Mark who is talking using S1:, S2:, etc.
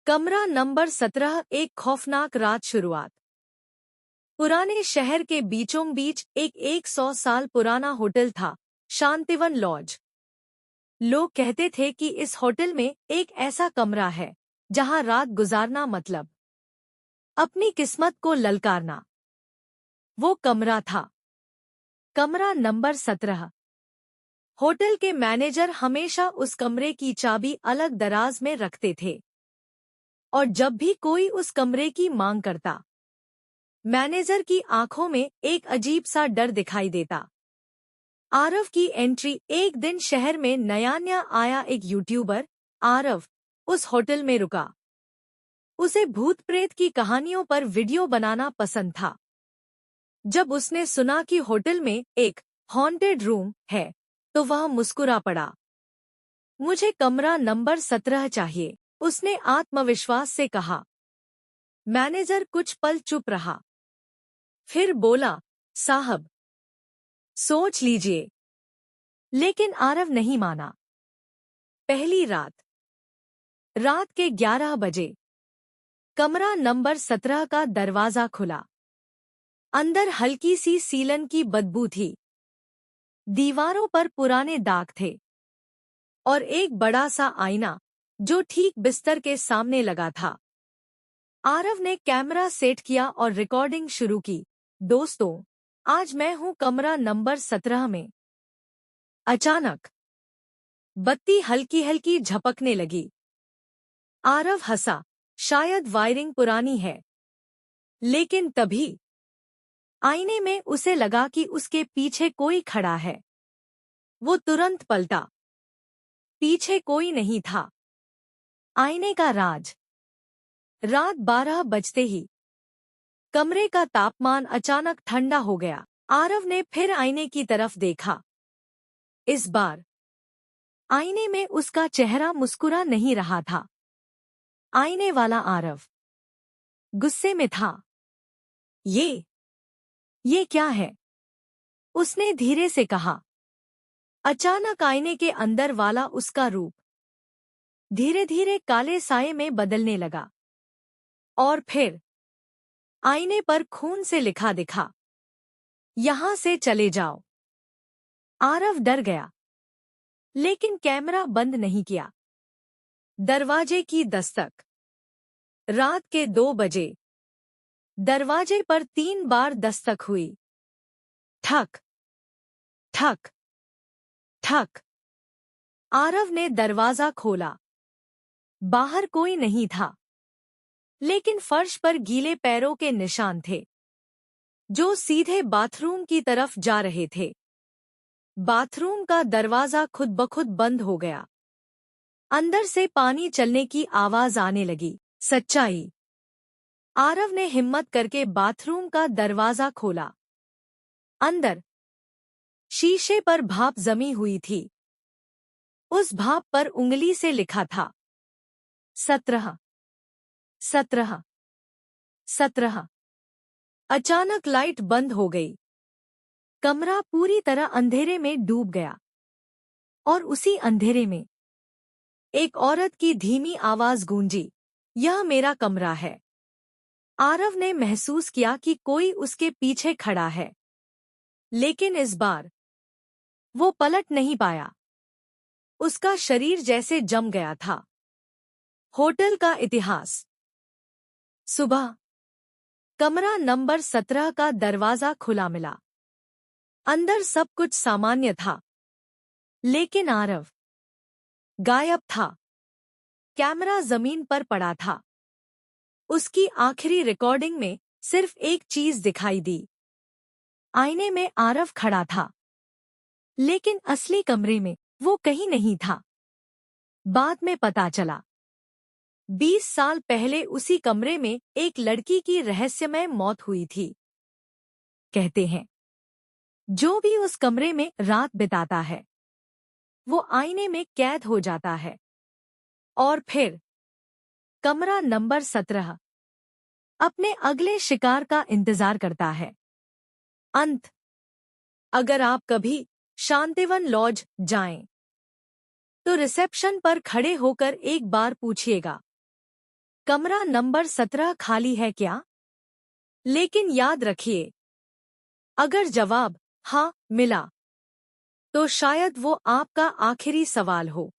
S1: कमरा नंबर 17। एक खौफनाक रात। शुरुआत। पुराने शहर के बीचों बीच एक 100 साल पुराना होटल था, शांतिवन लॉज। लोग कहते थे कि इस होटल में एक ऐसा कमरा है जहां रात गुजारना मतलब अपनी किस्मत को ललकारना। वो कमरा था कमरा नंबर 17। होटल के मैनेजर हमेशा उस कमरे की चाबी अलग दराज में रखते थे, और जब भी कोई उस कमरे की मांग करता, मैनेजर की आंखों में एक अजीब सा डर दिखाई देता। आरव की एंट्री। एक दिन शहर में नया आया एक यूट्यूबर आरव उस होटल में रुका। उसे भूत प्रेत की कहानियों पर वीडियो बनाना पसंद था। जब उसने सुना कि होटल में एक हॉन्टेड रूम है, तो वह मुस्कुरा पड़ा। मुझे कमरा नंबर 17 चाहिए, उसने आत्मविश्वास से कहा। मैनेजर कुछ पल चुप रहा, फिर बोला, साहब, सोच लीजिए। लेकिन आरव नहीं माना। पहली रात। रात के 11 बजे कमरा नंबर 17 का दरवाजा खुला। अंदर हल्की सी सीलन की बदबू थी। दीवारों पर पुराने दाग थे और एक बड़ा सा आईना जो ठीक बिस्तर के सामने लगा था। आरव ने कैमरा सेट किया और रिकॉर्डिंग शुरू की। दोस्तों, आज मैं हूं कमरा नंबर 17 में। अचानक बत्ती हल्की हल्की झपकने लगी। आरव हंसा, शायद वायरिंग पुरानी है। लेकिन तभी आईने में उसे लगा कि उसके पीछे कोई खड़ा है। वो तुरंत पलटा। पीछे कोई नहीं था। आईने का राज। रात 12 बजते ही कमरे का तापमान अचानक ठंडा हो गया। आरव ने फिर आईने की तरफ देखा। इस बार आईने में उसका चेहरा मुस्कुरा नहीं रहा था। आईने वाला आरव गुस्से में था। ये क्या है? उसने धीरे से कहा। अचानक आईने के अंदर वाला उसका रूप धीरे धीरे काले साये में बदलने लगा, और फिर आईने पर खून से लिखा दिखा, यहां से चले जाओ। आरव डर गया, लेकिन कैमरा बंद नहीं किया। दरवाजे की दस्तक। रात के 2 बजे दरवाजे पर 3 बार दस्तक हुई। ठक ठक ठक। आरव ने दरवाजा खोला। बाहर कोई नहीं था, लेकिन फर्श पर गीले पैरों के निशान थे, जो सीधे बाथरूम की तरफ जा रहे थे। बाथरूम का दरवाजा खुद ब खुद बंद हो गया। अंदर से पानी चलने की आवाज आने लगी। सच्चाई। आरव ने हिम्मत करके बाथरूम का दरवाजा खोला। अंदर शीशे पर भाप जमी हुई थी। उस भाप पर उंगली से लिखा था, 17 17 17। अचानक लाइट बंद हो गई। कमरा पूरी तरह अंधेरे में डूब गया, और उसी अंधेरे में एक औरत की धीमी आवाज गूंजी, यह मेरा कमरा है। आरव ने महसूस किया कि कोई उसके पीछे खड़ा है, लेकिन इस बार वो पलट नहीं पाया। उसका शरीर जैसे जम गया था। होटल का इतिहास। सुबह कमरा नंबर 17 का दरवाजा खुला मिला। अंदर सब कुछ सामान्य था, लेकिन आरव गायब था। कैमरा जमीन पर पड़ा था। उसकी आखिरी रिकॉर्डिंग में सिर्फ एक चीज दिखाई दी। आईने में आरव खड़ा था, लेकिन असली कमरे में वो कहीं नहीं था। बाद में पता चला, 20 साल पहले उसी कमरे में एक लड़की की रहस्यमय मौत हुई थी। कहते हैं, जो भी उस कमरे में रात बिताता है, वो आईने में कैद हो जाता है। और फिर कमरा नंबर 17 अपने अगले शिकार का इंतजार करता है। अंत। अगर आप कभी शांतिवन लॉज जाएं, तो रिसेप्शन पर खड़े होकर एक बार पूछिएगा, कमरा नंबर 17 खाली है क्या? लेकिन याद रखिए, अगर जवाब हाँ मिला तो शायद वो आपका आखिरी सवाल हो।